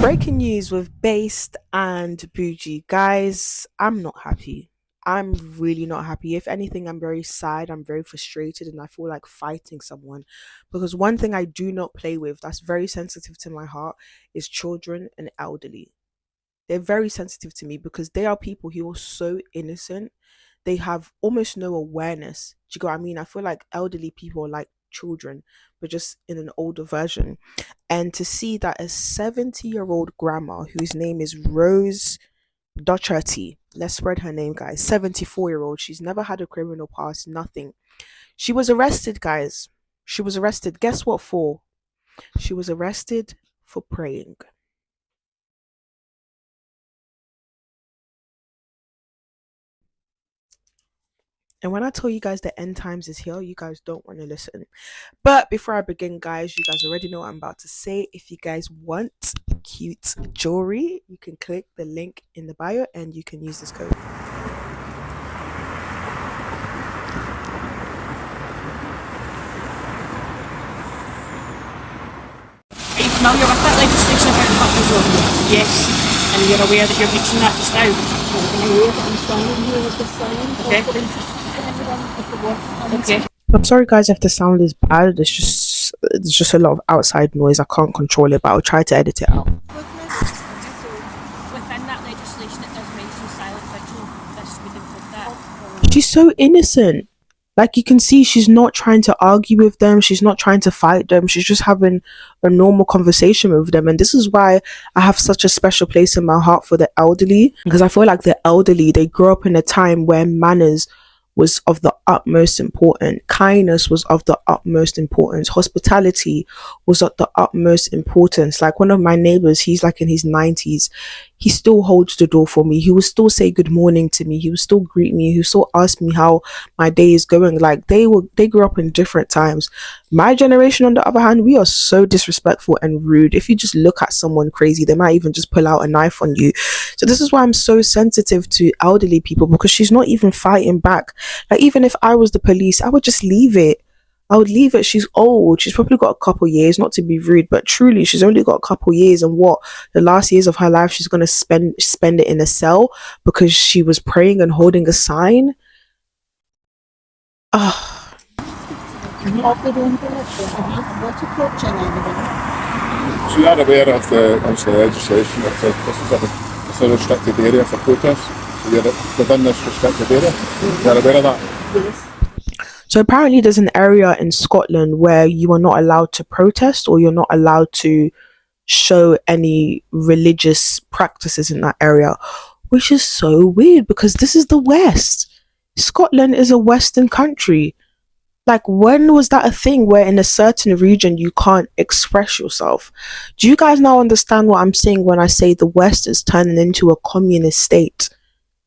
Breaking news with Based and Bougie. Guys, I'm not happy. I'm really not happy. If anything, I'm very sad. I'm very frustrated and I feel like fighting someone. Because one thing I do not play with that's very sensitive to my heart is children and elderly. They're very sensitive to me because they are people who are so innocent. They have almost no awareness. Do you get what I mean? I feel like elderly people are like children, but just in an older version. And to see that a 70-year-old grandma whose name is Rose Docherty, let's spread her name, guys, 74-year-old, she's never had a criminal past, nothing. She was arrested, guys. She was arrested. Guess what for? She was arrested for praying. And when I tell you guys the end times is here, you guys don't want to listen. But before I begin, guys, you guys already know what I'm about to say. If you guys want cute jewelry, you can click the link in the bio and you can use this code. Are you familiar with that legislation about buffalo zone? Yes. And you're aware that you're breaching that just now? I'm aware that I'm standing here with the sign Okay. offering to anyone if the water comes. Okay. I'm sorry, guys, if the sound is bad. It's just a lot of outside noise. I can't control it, but I'll try to edit it out. So within that legislation it does mention silent vigil. This would include that. She's so innocent. Like you can see, she's not trying to argue with them. She's not trying to fight them. She's just having a normal conversation with them. And this is why I have such a special place in my heart for the elderly, because I feel like the elderly, they grew up in a time where manners was of the utmost importance. Kindness was of the utmost importance. Hospitality was of the utmost importance. Like one of my neighbors, he's like in his 90s. He still holds the door for me. He will still say good morning to me. He will still greet me. He will still ask me how my day is going. Like they grew up in different times. My generation, on the other hand, we are so disrespectful and rude. If you just look at someone crazy, they might even just pull out a knife on you. So this is why I'm so sensitive to elderly people, because she's not even fighting back. Like even if I was the police, I would just leave it. I would leave it. She's old. She's probably got a couple years, not to be rude, but truly she's only got a couple years, and what the last years of her life she's gonna spend it in a cell because she was praying and holding a sign. Ah, Of the room director, and what's approaching everyone. So you are aware of the legislation that it's a restricted area for protests. So you're within this restricted area. You're aware of that? Yes. so apparently there's an area in Scotland where you are not allowed to protest, or you're not allowed to show any religious practices in that area, which is so weird because this is the West. Scotland is a Western country. Like, when was that a thing where in a certain region you can't express yourself? Do you guys now understand what I'm saying when I say the West is turning into a communist state?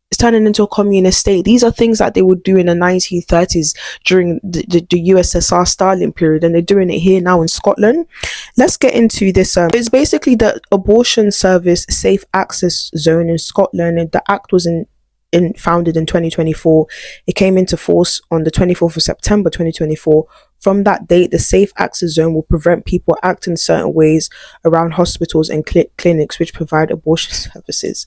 It's turning into a communist state. These are things that they would do in the 1930s during the USSR Stalin period, and they're doing it here now in Scotland. Let's get into this. It's basically the abortion service safe access zone in Scotland, and the act was founded in 2024. It came into force on the 24th of September 2024. From that date, the safe access zone will prevent people acting certain ways around hospitals and clinics which provide abortion services.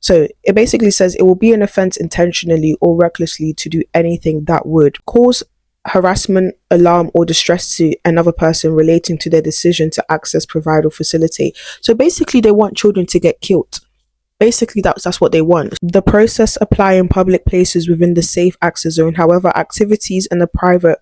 So it basically says it will be an offence intentionally or recklessly to do anything that would cause harassment, alarm, or distress to another person relating to their decision to access, provide, or facilitate. So basically, they want children to get killed. Basically, that's what they want. The process apply in public places within the safe access zone. However, activities in the private,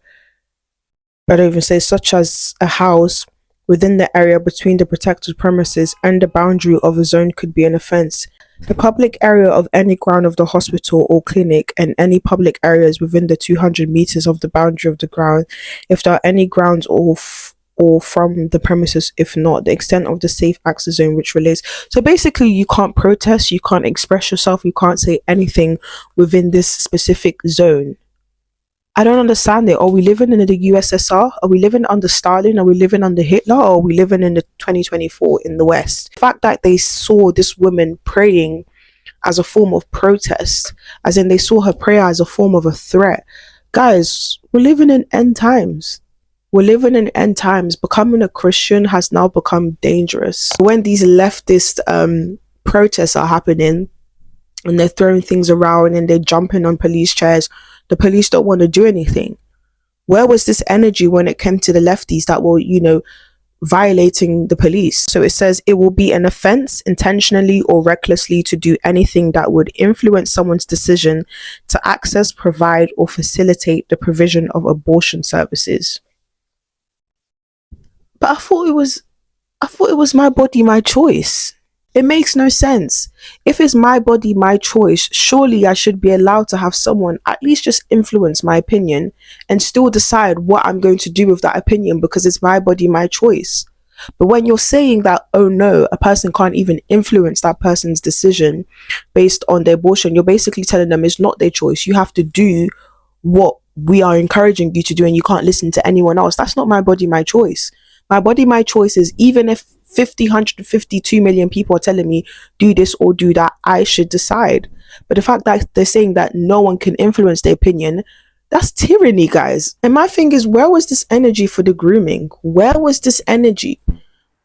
I don't even say, such as a house within the area between the protected premises and the boundary of a zone could be an offence. The public area of any ground of the hospital or clinic, and any public areas within the 200 meters of the boundary of the ground, if there are any grounds or from the premises, if not, the extent of the safe access zone which relates. So basically, you can't protest, you can't express yourself, you can't say anything within this specific zone. I don't understand it. Are we living in the USSR? Are we living under Stalin? Are we living under Hitler? Or are we living in the 2024 in the West? The fact that they saw this woman praying as a form of protest, as in they saw her prayer as a form of a threat. Guys, we're living in end times. We're living in end times. Becoming a Christian has now become dangerous. When these leftist protests are happening and they're throwing things around and they're jumping on police chairs, the police don't want to do anything. Where was this energy when it came to the lefties that were, violating the police? So it says it will be an offense intentionally or recklessly to do anything that would influence someone's decision to access, provide, or facilitate the provision of abortion services. But I thought it was my body, my choice. It makes no sense. If it's my body, my choice, surely I should be allowed to have someone at least just influence my opinion and still decide what I'm going to do with that opinion because it's my body, my choice. But when you're saying that, oh no, a person can't even influence that person's decision based on their abortion, you're basically telling them it's not their choice. You have to do what we are encouraging you to do and you can't listen to anyone else. That's not my body, my choice. My body, my choice is even if 152 million people are telling me do this or do that, I should decide. But the fact that they're saying that no one can influence their opinion, that's tyranny, guys. And my thing is, where was this energy for the grooming? Where was this energy?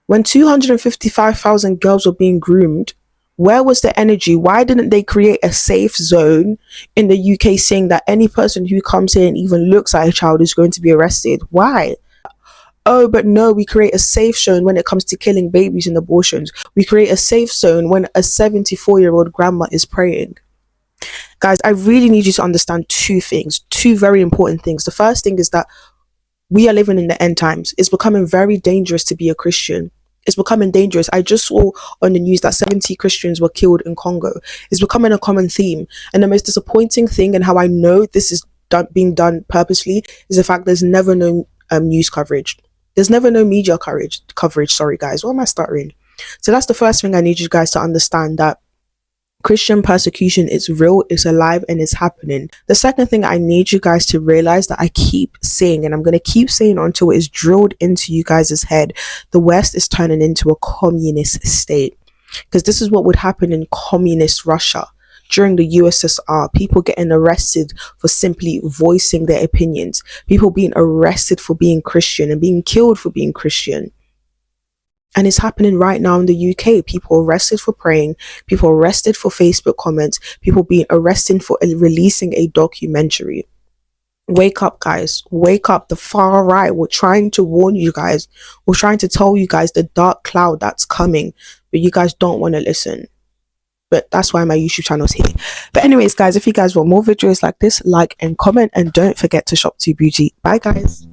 When 255,000 girls were being groomed, where was the energy? Why didn't they create a safe zone in the UK saying that any person who comes here and even looks at a child is going to be arrested? Why? Oh, but no, we create a safe zone when it comes to killing babies and abortions. We create a safe zone when a 74-year-old grandma is praying. Guys, I really need you to understand two things, two very important things. The first thing is that we are living in the end times. It's becoming very dangerous to be a Christian. It's becoming dangerous. I just saw on the news that 70 Christians were killed in Congo. It's becoming a common theme. And the most disappointing thing, and how I know this is being done purposely, is the fact there's never no news coverage. There's never no media coverage. Sorry, guys. What am I stuttering? So that's the first thing I need you guys to understand, that Christian persecution is real, it's alive, and it's happening. The second thing I need you guys to realize, that I keep saying, and I'm going to keep saying until it's drilled into you guys' head, the West is turning into a communist state. Because this is what would happen in communist Russia. During the USSR, people getting arrested for simply voicing their opinions, people being arrested for being Christian and being killed for being Christian. And it's happening right now in the UK. People arrested for praying, people arrested for Facebook comments, people being arrested for releasing a documentary. Wake up, guys. Wake up. The far right, we're trying to warn you guys. We're trying to tell you guys the dark cloud that's coming, but you guys don't want to listen. But that's why my YouTube channel is here. But anyways, guys, if you guys want more videos like this, like and comment, and don't forget to shop 2Bougie. Bye, guys.